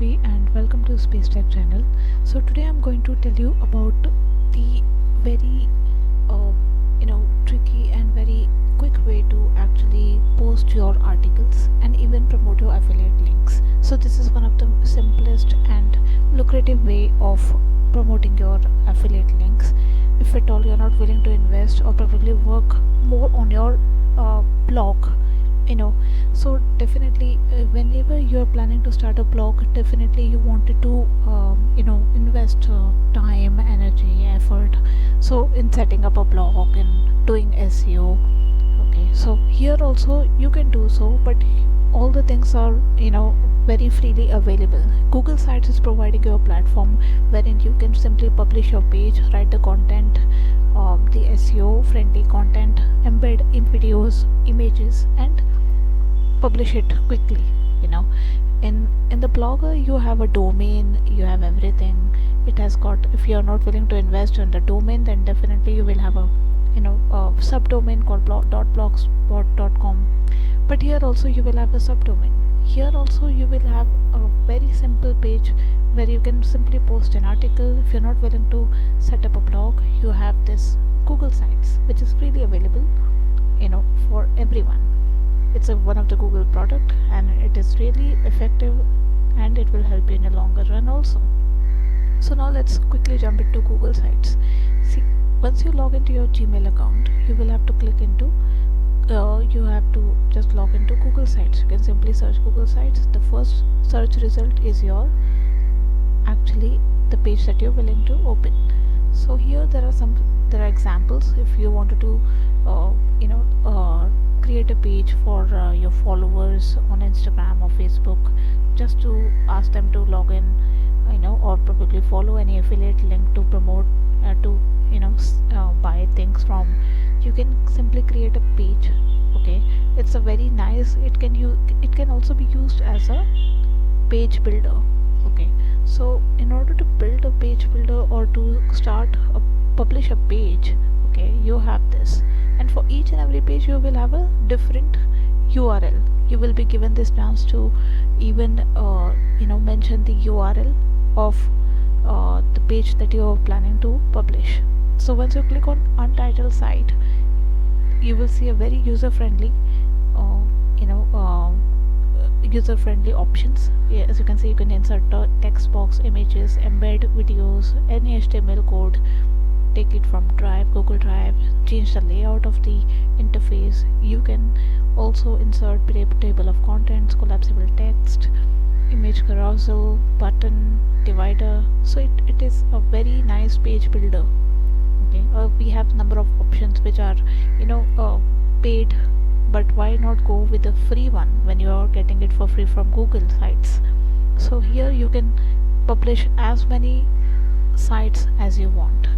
Urvi and welcome to Space Tech channel. So today I'm going to tell you about the very uh, tricky and very quick way to actually post your articles and even promote your affiliate links. So this is one of the simplest and lucrative way of promoting your affiliate links. If at all you're not willing to invest or probably work more on your blog, you know so definitely whenever you're planning to start a blog, definitely you wanted to invest time, energy, effort so in setting up a blog and doing SEO. Okay, so here also you can do so, but all the things are very freely available. Google Sites is providing you a platform wherein you can simply publish your page, write the content, the SEO friendly content, embed in videos, images, and publish it quickly. you know in the blogger you have a domain, you have everything. It has got, if you are not willing to invest in the domain, then definitely you will have a subdomain called blogspot.com. But here also you will have a subdomain. Here also you will have a very simple page where you can simply post an article. If you're not willing to set up a blog, you have this Google Sites, which is freely available for everyone. It's one of the Google product, and it is really effective, and it will help you in a longer run also. So now let's quickly jump into Google Sites. See, once you log into your Gmail account, you will have to click into you have to just log into Google Sites. You can simply search Google Sites. The first search result is your actually the page that you're willing to open. So here there are examples. If you wanted to create a page for your followers on Instagram or Facebook, just to ask them to log in, or probably follow any affiliate link to promote to buy things from. You can simply create a page. Okay, it's a very nice. It can also be used as a page builder. Okay, so in order to build a page builder or to publish a page, okay, you have this, and for each and every page you will have a different URL. You will be given this chance to even mention the URL of the page that you are planning to publish. So once you click on untitled site, you will see a very uh, you know user friendly options. Yeah, as you can see, you can insert text box, images, embed videos, any HTML code, take it from Google Drive, change the layout of the interface. You can also insert table of contents, collapsible text, image carousel, button, divider. So it is a very nice page builder. Okay, we have number of options which are paid, but why not go with the free one when you are getting it for free from Google Sites? So here you can publish as many sites as you want,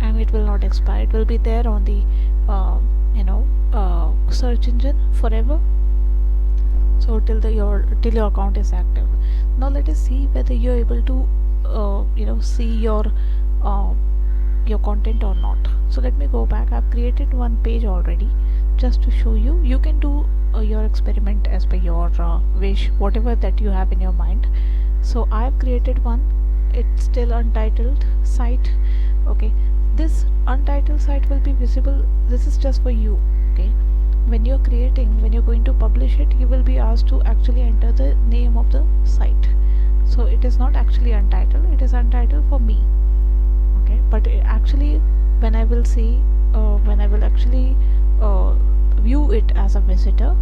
and it will not expire. It will be there on the search engine forever, so till your account is active. Now let us see whether you're able to see uh, your content or not. So let me go back. I've created one page already just to show you. You can do your experiment as per your wish, whatever that you have in your mind. So I've created one. It's still untitled site. Okay, this untitled site will be visible. This is just for you. Okay, when you're going to publish it, you will be asked to actually enter the name of the site. So it is not actually untitled, it is untitled for me. Okay, but actually when I will actually view it as a visitor,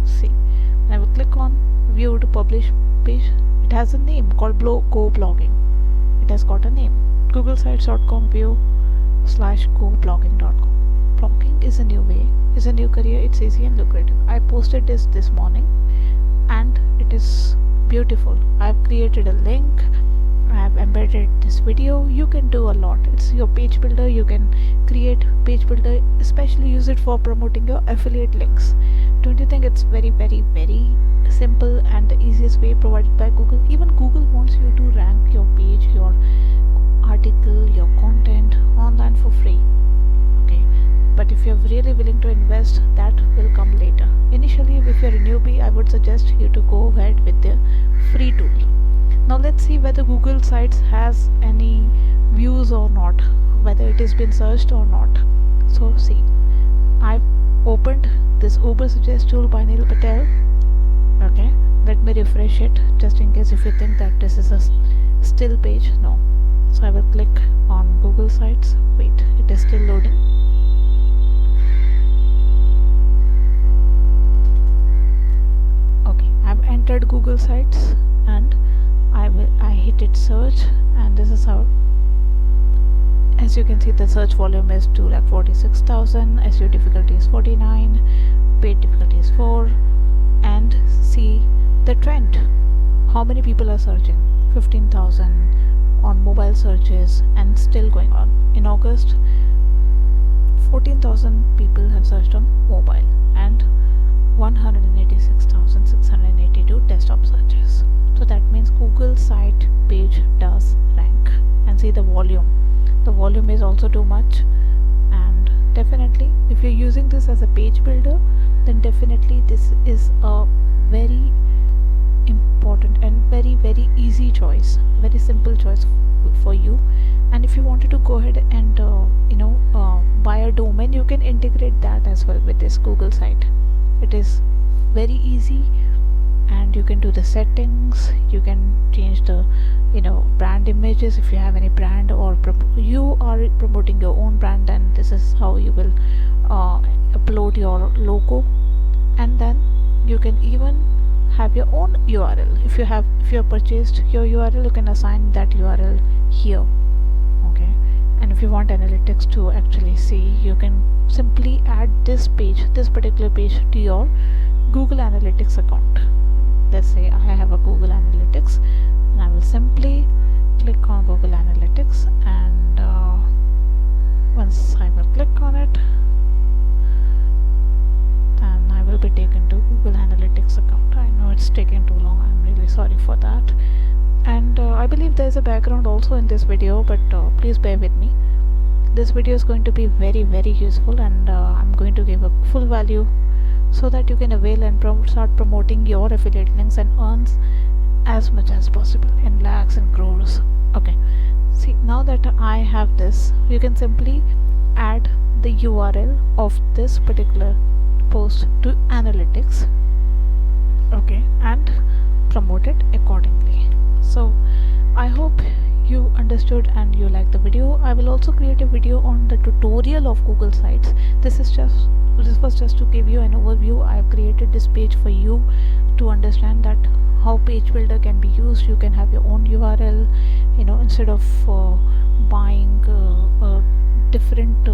see, when I will click on view to publish page, it has a name called Go Blogging. It has got a name, googlesites.com view/go-blogging.com. Blogging is a new way, is a new career. It's easy and lucrative. I posted this morning, and it is beautiful. I've created a link, I've embedded this video. You can do a lot. It's your page builder. You can create page builder, especially use it for promoting your affiliate links. Don't you think it's very, very, very simple and the easiest way provided by Google? Even Google wants you to rank your page, your article, your content online for free. Okay, but if you're really willing to invest, that will come later. Initially, if you're a newbie, I would suggest you to go ahead with the free tool. Now let's see whether Google Sites has any views or not, whether it has been searched or not. So see, I've opened this Uber Suggest tool by Neil Patel. Okay, let me refresh it just in case if you think that this is a still page. No. So I will click on Google Sites. Wait, it is still loading. Okay, I've entered Google Sites and I hit it search, and this is how, as you can see, the search volume is 2,46,000, SEO difficulty is 49, paid difficulty is 4, and see the trend. How many people are searching? 15,000 on mobile searches, and still going on. In August, 14,000 people have searched on mobile and 186,682 desktop searches. So that means Google site page does rank. And see the volume. The volume is also too much, and definitely if you're using this as a page builder, then definitely this is a very important and very easy choice, very simple choice for you. And if you wanted to go ahead and buy a domain, you can integrate that as well with this Google site. It is very easy, and you can do the settings, you can change the brand images if you have any brand, or you are promoting your own brand, and this is how you will upload your logo. And then you can even have your own URL. If you have purchased your URL, you can assign that URL here. Okay, and if you want analytics to actually see, you can simply add this particular page to your Google Analytics account. Let's say I have a Google Analytics, and I will simply click on Google Analytics, and once I will click on it, then I will be taken to Google Analytics account. I know it's taking too long, I'm really sorry for that. And I believe there is a background also in this video, but please bear with me. This video is going to be very useful, and I'm going to give a full value so that you can avail and start promoting your affiliate links and earns as much as possible in lakhs and crores. Okay, see, now that I have this, you can simply add the URL of this particular post to analytics, okay, and promote it accordingly. So I hope you understood and you liked the video. I will also create a video on the tutorial of Google Sites. This was just to give you an overview. I have created this page for you to understand that how page builder can be used. You can have your own URL, instead of buying a different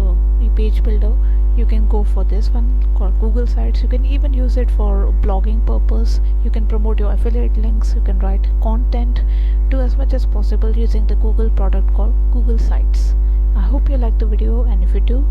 page builder, you can go for this one called Google Sites. You can even use it for blogging purpose. You can promote your affiliate links, you can write content, do as much as possible using the Google product called Google Sites. I hope you liked the video, and if you do,